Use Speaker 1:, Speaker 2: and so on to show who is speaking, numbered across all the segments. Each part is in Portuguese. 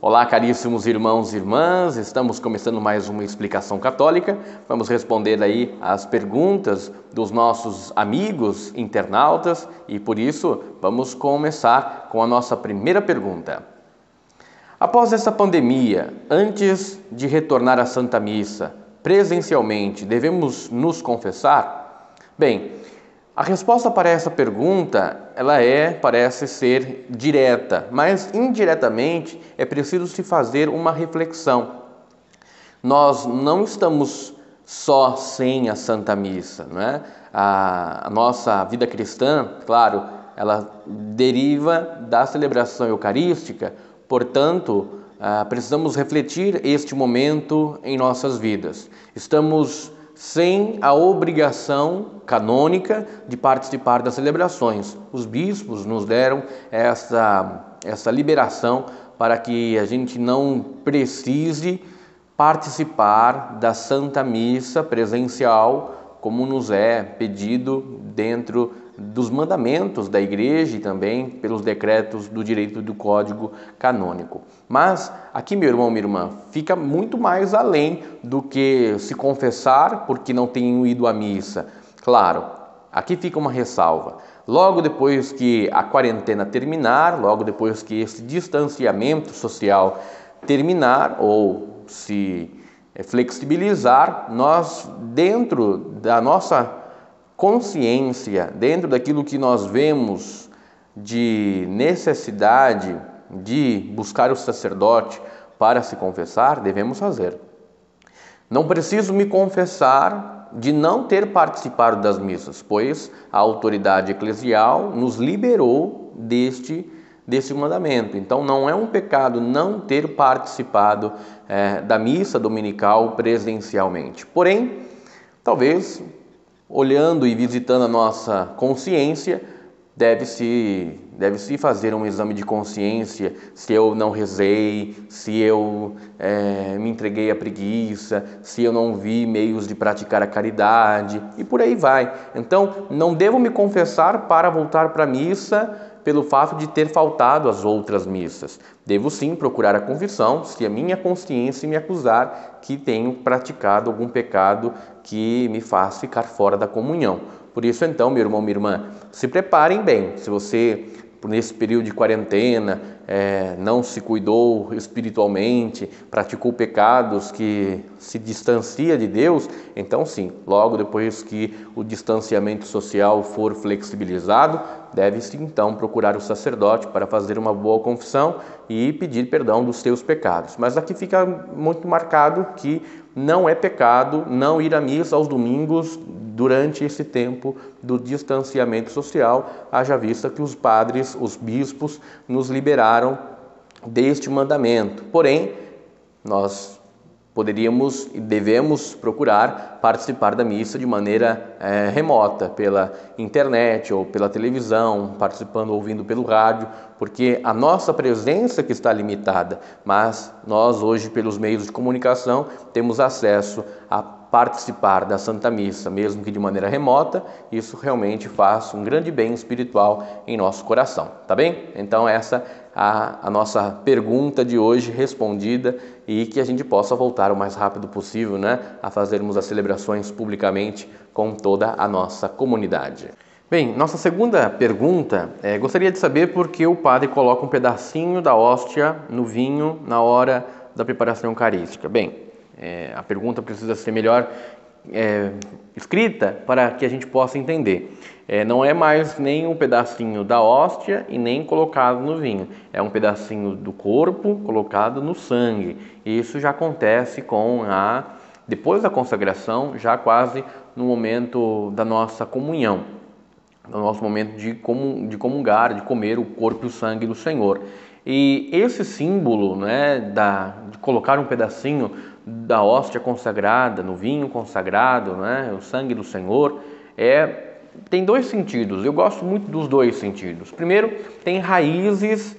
Speaker 1: Olá, caríssimos irmãos e irmãs, estamos começando mais uma explicação católica. Vamos responder aí as perguntas dos nossos amigos internautas e por isso vamos começar com a nossa primeira pergunta. Após essa pandemia, antes de retornar à Santa Missa presencialmente, devemos nos confessar? Bem, a resposta para essa pergunta, parece ser direta, mas indiretamente é preciso se fazer uma reflexão. Nós não estamos só sem a Santa Missa, não é? A nossa vida cristã, claro, ela deriva da celebração eucarística, portanto, precisamos refletir este momento em nossas vidas. Estamos sem a obrigação canônica de participar das celebrações. Os bispos nos deram essa liberação para que a gente não precise participar da Santa Missa presencial, como nos é pedido dentro dos mandamentos da Igreja e também pelos decretos do direito do Código Canônico. Mas aqui, meu irmão, minha irmã, fica muito mais além do que se confessar porque não tenho ido à missa. Claro, aqui fica uma ressalva. Logo depois que a quarentena terminar, logo depois que esse distanciamento social terminar ou se flexibilizar, nós, dentro da nossa consciência, dentro daquilo que nós vemos de necessidade de buscar o sacerdote para se confessar, devemos fazer. Não preciso me confessar de não ter participado das missas, pois a autoridade eclesial nos liberou deste mandamento. Então não é um pecado não ter participado da missa dominical presencialmente. Porém, talvez olhando e visitando a nossa consciência, deve-se fazer um exame de consciência se eu não rezei, se eu me entreguei à preguiça, se eu não vi meios de praticar a caridade e por aí vai. Então, não devo me confessar para voltar para a missa pelo fato de ter faltado às outras missas. Devo sim procurar a confissão se a minha consciência me acusar que tenho praticado algum pecado que me faz ficar fora da comunhão. Por isso, então, meu irmão, minha irmã, se preparem bem. Se você, nesse período de quarentena, não se cuidou espiritualmente, praticou pecados que se distancia de Deus, então sim, logo depois que o distanciamento social for flexibilizado, deve-se então procurar o sacerdote para fazer uma boa confissão e pedir perdão dos seus pecados. Mas aqui fica muito marcado que não é pecado não ir à missa aos domingos durante esse tempo do distanciamento social, haja vista que os padres, os bispos, nos liberaram deste mandamento. Porém, nós poderíamos e devemos procurar participar da missa de maneira remota, pela internet ou pela televisão, participando, ouvindo pelo rádio, porque a nossa presença que está limitada, mas nós hoje, pelos meios de comunicação, temos acesso a participar da Santa Missa, mesmo que de maneira remota. Isso realmente faz um grande bem espiritual em nosso coração, tá bem? Então essa a nossa pergunta de hoje respondida e que a gente possa voltar o mais rápido possível, né, a fazermos as celebrações publicamente com toda a nossa comunidade. Bem, nossa segunda pergunta, gostaria de saber por que o padre coloca um pedacinho da hóstia no vinho na hora da preparação eucarística. Bem, a pergunta precisa ser melhor escrita para que a gente possa entender. Não é mais nem um pedacinho da hóstia e nem colocado no vinho. É um pedacinho do corpo colocado no sangue. E isso já acontece depois da consagração, já quase no momento da nossa comunhão, no nosso momento de comungar, de comer o corpo e o sangue do Senhor. E esse símbolo, né, de colocar um pedacinho da hóstia consagrada, no vinho consagrado, né, o sangue do Senhor, tem dois sentidos. Eu gosto muito dos dois sentidos. Primeiro, tem raízes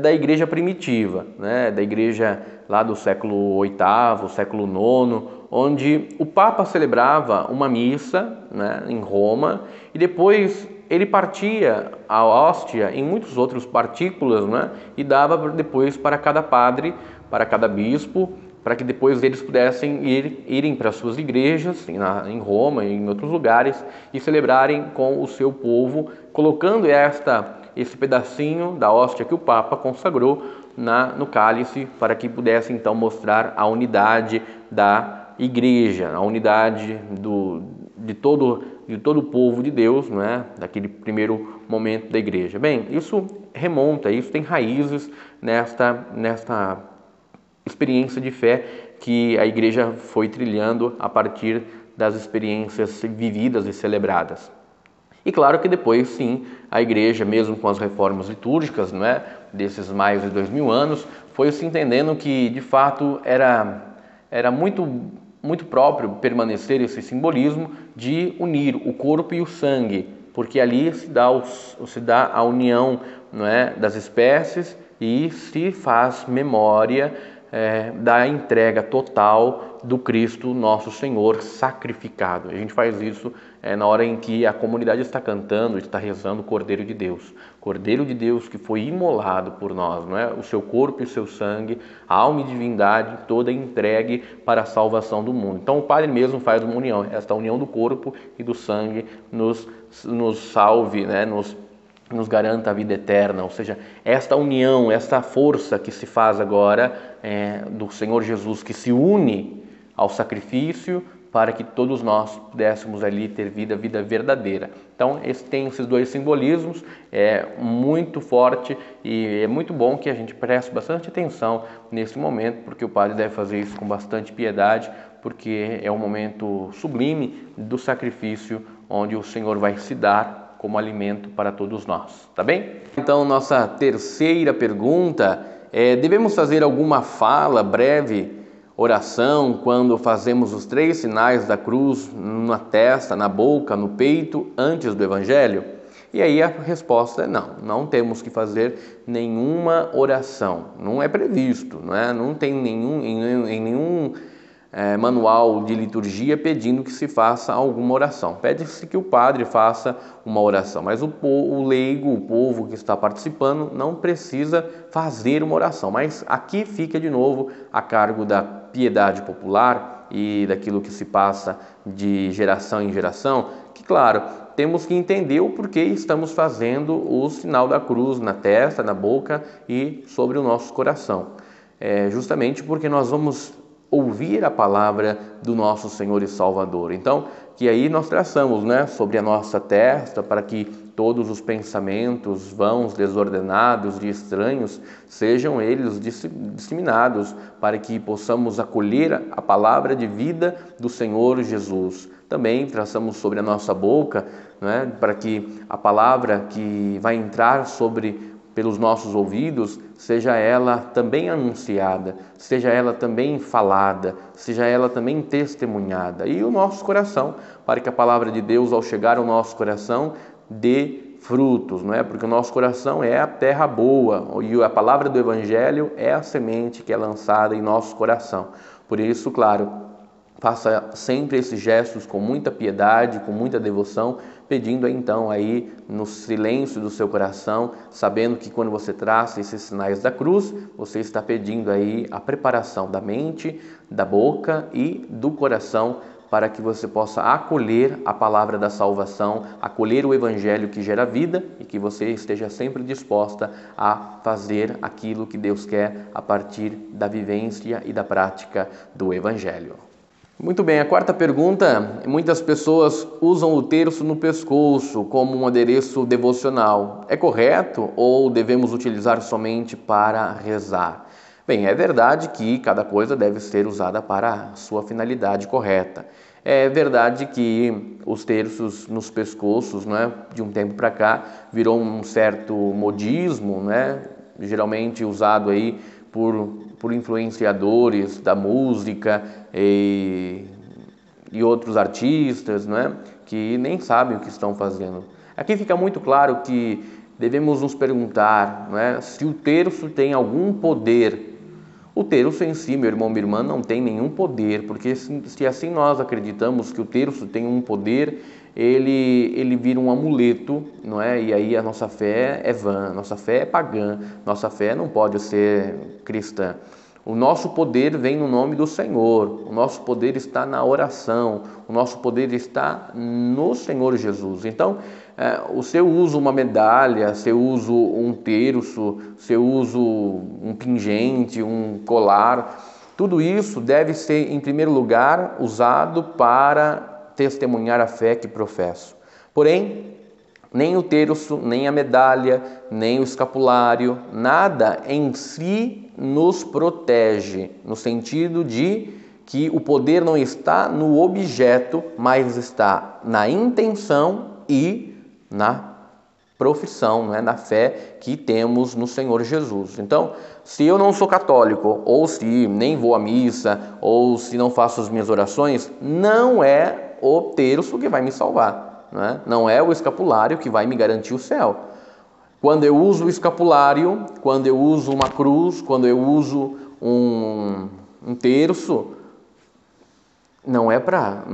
Speaker 1: da igreja primitiva, né, da igreja lá do século VIII, século IX, onde o Papa celebrava uma missa, né, em Roma e depois ele partia a hóstia em muitos outros partículas, né? E dava depois para cada padre, para cada bispo, para que depois eles pudessem irem para as suas igrejas, em Roma e em outros lugares, e celebrarem com o seu povo, colocando esse pedacinho da hóstia que o Papa consagrou no cálice, para que pudesse então mostrar a unidade da igreja, a unidade de todo o povo de Deus, não é? Daquele primeiro momento da igreja. Bem, isso tem raízes nesta experiência de fé que a igreja foi trilhando a partir das experiências vividas e celebradas. E claro que depois, sim, a igreja, mesmo com as reformas litúrgicas, não é, desses mais de 2000 anos, foi se entendendo que, de fato, era muito próprio permanecer esse simbolismo de unir o corpo e o sangue, porque ali se dá a união, não é, das espécies e se faz memória da entrega total do Cristo nosso Senhor sacrificado. A gente faz isso na hora em que a comunidade está cantando, está rezando o Cordeiro de Deus que foi imolado por nós, não é? O seu corpo e o seu sangue, alma e divindade, toda entregue para a salvação do mundo. Então o Padre mesmo faz uma união, esta união do corpo e do sangue nos salve, né? Nos garanta a vida eterna, ou seja, esta união, esta força que se faz agora do Senhor Jesus, que se une ao sacrifício para que todos nós pudéssemos ali ter vida verdadeira. Então, tem esses dois simbolismos, é muito forte e é muito bom que a gente preste bastante atenção nesse momento, porque o padre deve fazer isso com bastante piedade, porque é um momento sublime do sacrifício, onde o Senhor vai se dar como alimento para todos nós, tá bem? Então, nossa terceira pergunta é: devemos fazer alguma fala breve, oração, quando fazemos os 3 sinais da cruz na testa, na boca, no peito, antes do Evangelho? E aí a resposta é não temos que fazer nenhuma oração, não é previsto, não tem nenhum manual de liturgia pedindo que se faça alguma oração. Pede-se que o padre faça uma oração, mas o leigo, o povo que está participando, não precisa fazer uma oração. Mas aqui fica de novo a cargo da piedade popular e daquilo que se passa de geração em geração, que claro, temos que entender o porquê estamos fazendo o sinal da cruz na testa, na boca e sobre o nosso coração. Justamente porque nós vamos ouvir a palavra do nosso Senhor e Salvador. Então, que aí nós traçamos, sobre a nossa testa, para que todos os pensamentos vãos, desordenados, de estranhos, sejam eles disseminados, para que possamos acolher a palavra de vida do Senhor Jesus. Também traçamos sobre a nossa boca, para que a palavra que vai entrar pelos nossos ouvidos, seja ela também anunciada, seja ela também falada, seja ela também testemunhada. E o nosso coração, para que a palavra de Deus, ao chegar ao nosso coração, dê frutos, porque o nosso coração é a terra boa, e a palavra do Evangelho é a semente que é lançada em nosso coração. Por isso, claro, faça sempre esses gestos com muita piedade, com muita devoção, pedindo então aí no silêncio do seu coração, sabendo que quando você traça esses sinais da cruz, você está pedindo aí a preparação da mente, da boca e do coração, para que você possa acolher a palavra da salvação, acolher o Evangelho que gera vida e que você esteja sempre disposta a fazer aquilo que Deus quer a partir da vivência e da prática do Evangelho. Muito bem, a quarta pergunta: muitas pessoas usam o terço no pescoço como um adereço devocional. É correto ou devemos utilizar somente para rezar? Bem, é verdade que cada coisa deve ser usada para a sua finalidade correta. É verdade que os terços nos pescoços, de um tempo para cá, virou um certo modismo, geralmente usado aí por influenciadores da música e outros artistas, que nem sabem o que estão fazendo. Aqui fica muito claro que devemos nos perguntar, se o terço tem algum poder. O terço em si, meu irmão, minha irmã, não tem nenhum poder, porque se assim nós acreditamos que o terço tem um poder, ele vira um amuleto, não é? E aí a nossa fé é vã, nossa fé é pagã, nossa fé não pode ser cristã. O nosso poder vem no nome do Senhor, o nosso poder está na oração, o nosso poder está no Senhor Jesus. Então, se eu uso uma medalha, se eu uso um terço, se eu uso um pingente, um colar, tudo isso deve ser, em primeiro lugar, usado para testemunhar a fé que professo. Porém, nem o terço, nem a medalha, nem o escapulário, nada em si nos protege, no sentido de que o poder não está no objeto, mas está na intenção e na profissão, não é? Na fé que temos no Senhor Jesus. Então, se eu não sou católico, ou se nem vou à missa, ou se não faço as minhas orações, não é o terço que vai me salvar, não é? Não é o escapulário que vai me garantir o céu. Quando eu uso o escapulário, quando eu uso uma cruz, quando eu uso um terço, não é para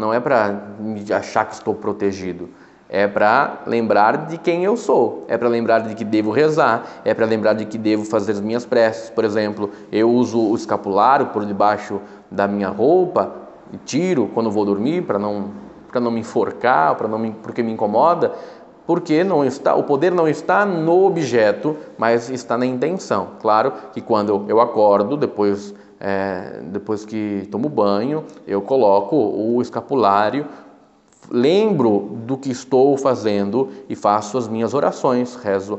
Speaker 1: achar que estou protegido. É para lembrar de quem eu sou, é para lembrar de que devo rezar, é para lembrar de que devo fazer as minhas preces. Por exemplo, eu uso o escapulário por debaixo da minha roupa e tiro quando vou dormir para não me enforcar, porque me incomoda, porque o poder não está no objeto, mas está na intenção. Claro que quando eu acordo, depois que tomo banho, eu coloco o escapulário, lembro do que estou fazendo e faço as minhas orações, rezo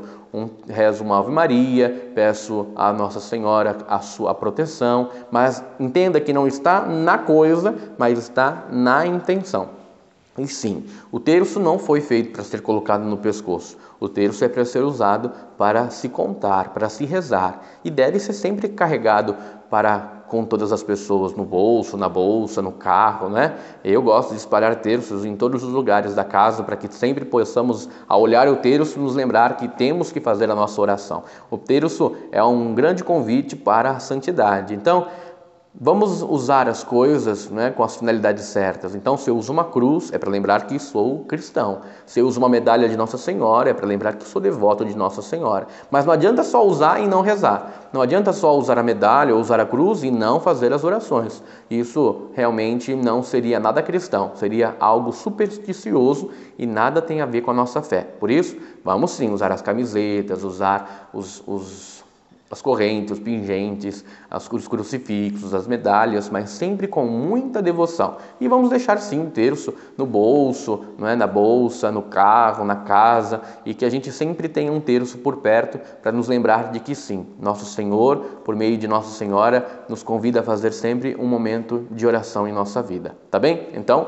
Speaker 1: uma Ave Maria, peço a Nossa Senhora a sua proteção, mas entenda que não está na coisa, mas está na intenção. E sim, o terço não foi feito para ser colocado no pescoço. O terço é para ser usado para se contar, para se rezar. E deve ser sempre carregado com todas as pessoas, no bolso, na bolsa, no carro, né? Eu gosto de espalhar terços em todos os lugares da casa para que sempre possamos, ao olhar o terço, nos lembrar que temos que fazer a nossa oração. O terço é um grande convite para a santidade. Então, vamos usar as coisas, né, com as finalidades certas. Então, se eu uso uma cruz, é para lembrar que sou cristão. Se eu uso uma medalha de Nossa Senhora, é para lembrar que sou devoto de Nossa Senhora. Mas não adianta só usar e não rezar. Não adianta só usar a medalha ou usar a cruz e não fazer as orações. Isso realmente não seria nada cristão. Seria algo supersticioso e nada tem a ver com a nossa fé. Por isso, vamos sim usar as camisetas, usar as correntes, os pingentes, os crucifixos, as medalhas, mas sempre com muita devoção. E vamos deixar sim o terço no bolso, não é? Na bolsa, no carro, na casa, e que a gente sempre tenha um terço por perto para nos lembrar de que sim, nosso Senhor, por meio de Nossa Senhora, nos convida a fazer sempre um momento de oração em nossa vida. Tá bem? Então,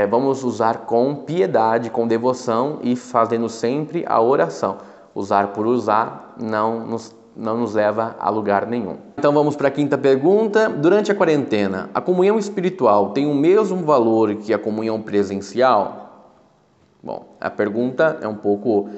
Speaker 1: vamos usar com piedade, com devoção e fazendo sempre a oração. Usar por usar não nos leva a lugar nenhum. Então vamos para a quinta pergunta. Durante a quarentena, a comunhão espiritual tem o mesmo valor que a comunhão presencial? Bom, a pergunta é um pouco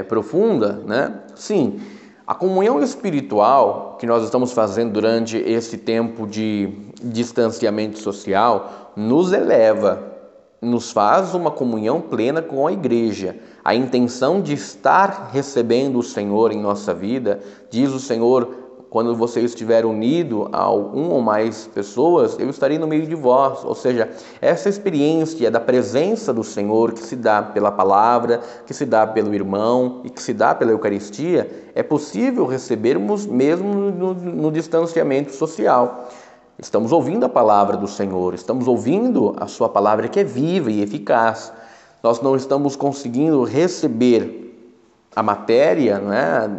Speaker 1: profunda, né? Sim, a comunhão espiritual que nós estamos fazendo durante esse tempo de distanciamento social nos eleva, nos faz uma comunhão plena com a igreja. A intenção de estar recebendo o Senhor em nossa vida, diz o Senhor, quando você estiver unido a um ou mais pessoas, eu estarei no meio de vós. Ou seja, essa experiência da presença do Senhor que se dá pela palavra, que se dá pelo irmão e que se dá pela Eucaristia, é possível recebermos mesmo no distanciamento social. Estamos ouvindo a palavra do Senhor, estamos ouvindo a sua palavra que é viva e eficaz. Nós não estamos conseguindo receber a matéria, não é,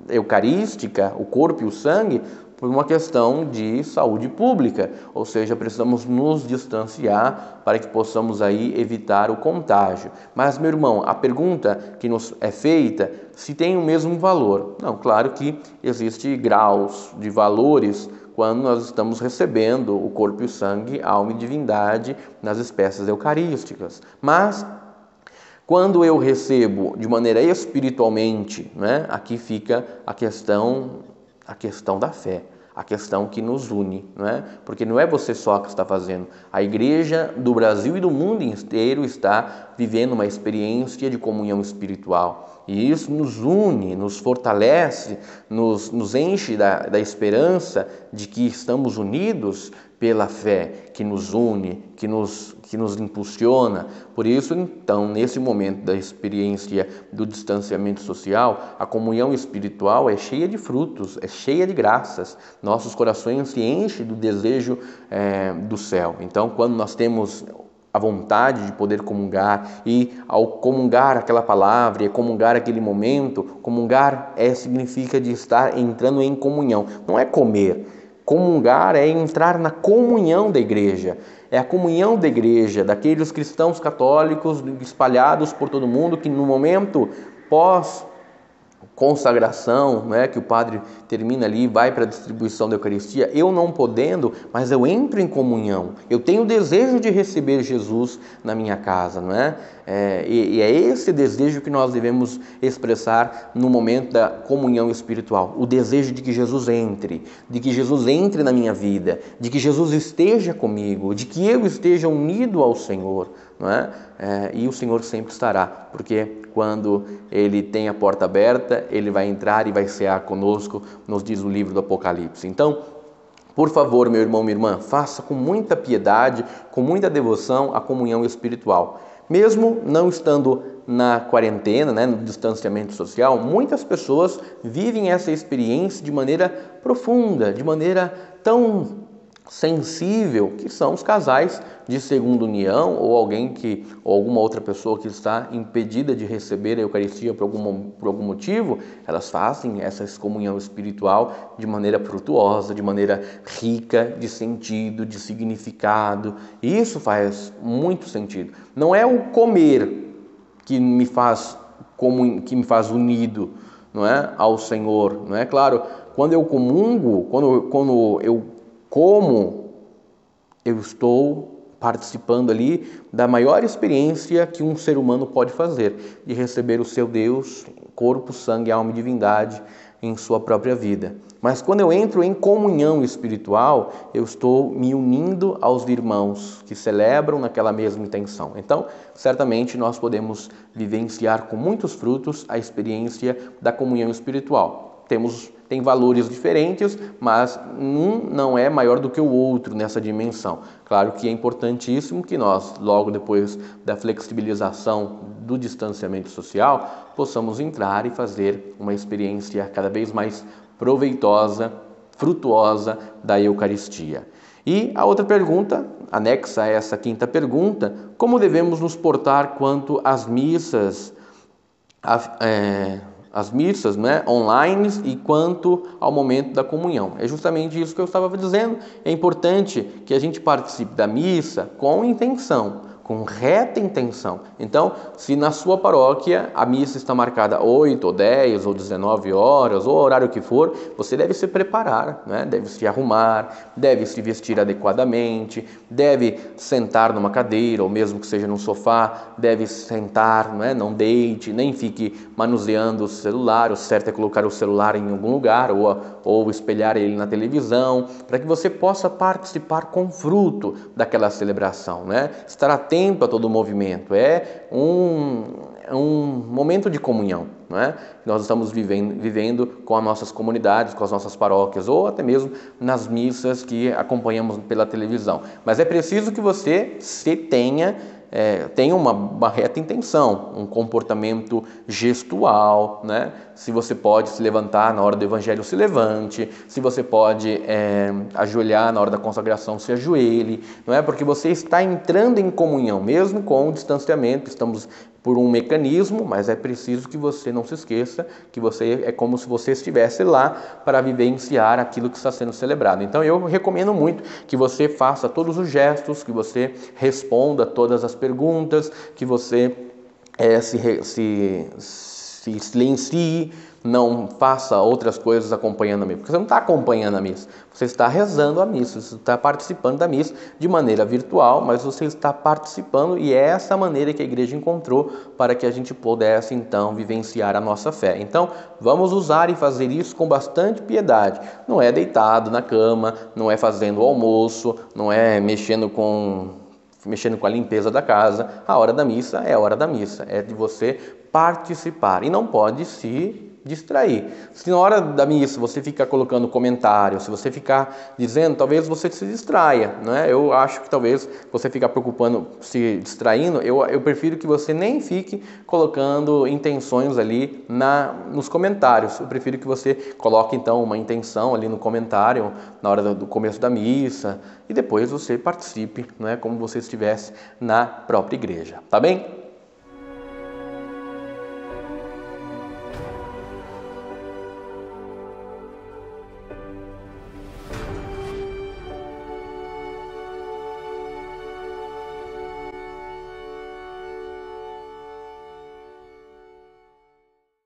Speaker 1: eucarística, o corpo e o sangue, por uma questão de saúde pública. Ou seja, precisamos nos distanciar para que possamos aí evitar o contágio. Mas, meu irmão, a pergunta que nos é feita, se tem o mesmo valor? Não, claro que existe graus de valores quando nós estamos recebendo o corpo e o sangue, alma e divindade nas espécies eucarísticas. Mas, quando eu recebo de maneira espiritualmente, né, aqui fica a questão da fé. a questão que nos une, não é? Porque não é você só que está fazendo. A igreja do Brasil e do mundo inteiro está vivendo uma experiência de comunhão espiritual. E isso nos une, nos fortalece, nos enche da esperança de que estamos unidos pela fé que nos une, que nos impulsiona. Por isso, então, nesse momento da experiência do distanciamento social, a comunhão espiritual é cheia de frutos, é cheia de graças. Nossos corações se enchem do desejo do céu. Então, quando nós temos a vontade de poder comungar, e ao comungar aquela palavra, e comungar aquele momento, comungar significa de estar entrando em comunhão, não é comer. Comungar é entrar na comunhão da igreja, é a comunhão da igreja, daqueles cristãos católicos espalhados por todo mundo que no momento pós-consagração, né, que o padre termina ali, vai para a distribuição da Eucaristia, eu não podendo, mas eu entro em comunhão, eu tenho o desejo de receber Jesus na minha casa, não é? E é esse desejo que nós devemos expressar no momento da comunhão espiritual, o desejo de que Jesus entre na minha vida, de que Jesus esteja comigo, de que eu esteja unido ao Senhor, não é? E o Senhor sempre estará, porque quando Ele tem a porta aberta, Ele vai entrar e vai cear conosco, nos diz o livro do Apocalipse. Então, por favor, meu irmão, minha irmã, faça com muita piedade, com muita devoção a comunhão espiritual. Mesmo não estando na quarentena, né, no distanciamento social, muitas pessoas vivem essa experiência de maneira profunda, de maneira tão sensível, que são os casais de segunda união ou alguma outra pessoa que está impedida de receber a Eucaristia por algum motivo, elas fazem essa excomunhão espiritual de maneira frutuosa, de maneira rica de sentido, de significado. E isso faz muito sentido. Não é o comer que me faz unido, não é, ao Senhor, não é? Claro, quando eu comungo, quando eu como, eu estou participando ali da maior experiência que um ser humano pode fazer, de receber o seu Deus, corpo, sangue, alma e divindade em sua própria vida. Mas quando eu entro em comunhão espiritual, eu estou me unindo aos irmãos que celebram naquela mesma intenção. Então, certamente nós podemos vivenciar com muitos frutos a experiência da comunhão espiritual. Tem valores diferentes, mas um não é maior do que o outro nessa dimensão. Claro que é importantíssimo que nós, logo depois da flexibilização do distanciamento social, possamos entrar e fazer uma experiência cada vez mais proveitosa, frutuosa da Eucaristia. E a outra pergunta, anexa a essa quinta pergunta, como devemos nos portar quanto às missas, né, online e quanto ao momento da comunhão. É justamente isso que eu estava dizendo. É importante que a gente participe da missa com intenção, com reta intenção. Então, se na sua paróquia a missa está marcada 8 ou 10 ou 19 horas, ou o horário que for, você deve se preparar, né? Deve se arrumar, deve se vestir adequadamente, deve sentar numa cadeira, ou mesmo que seja num sofá, deve sentar, não deite, nem fique manuseando o celular. O certo é colocar o celular em algum lugar, ou espelhar ele na televisão, para que você possa participar com fruto daquela celebração, né? Estar atento a todo o movimento, é um momento de comunhão, não é? Nós estamos vivendo com as nossas comunidades, com as nossas paróquias, ou até mesmo nas missas que acompanhamos pela televisão. Mas é preciso que você tenha uma reta intenção, um comportamento gestual, né? Se você pode se levantar na hora do Evangelho, se levante. Se você pode ajoelhar na hora da consagração, se ajoelhe, não é? Porque você está entrando em comunhão, mesmo com o distanciamento. Estamos por um mecanismo, mas é preciso que você não se esqueça que é como se você estivesse lá para vivenciar aquilo que está sendo celebrado. Então eu recomendo muito que você faça todos os gestos, que você responda todas as perguntas, que você se se silencie, não faça outras coisas acompanhando a missa, porque você não está acompanhando a missa, você está rezando a missa, você está participando da missa de maneira virtual, mas você está participando e é essa maneira que a igreja encontrou para que a gente pudesse então vivenciar a nossa fé. Então vamos usar e fazer isso com bastante piedade, não é deitado na cama, não é fazendo o almoço, não é mexendo com a limpeza da casa. A hora da missa é a hora da missa, é de você participar e não pode se distrair. Se na hora da missa você ficar colocando comentário, se você ficar dizendo, talvez você se distraia, né? Eu acho que talvez você ficar preocupando, se distraindo, eu prefiro que você nem fique colocando intenções ali nos comentários. Eu prefiro que você coloque então uma intenção ali no comentário na hora do começo da missa e depois você participe, né? Como você estivesse na própria igreja, tá bem?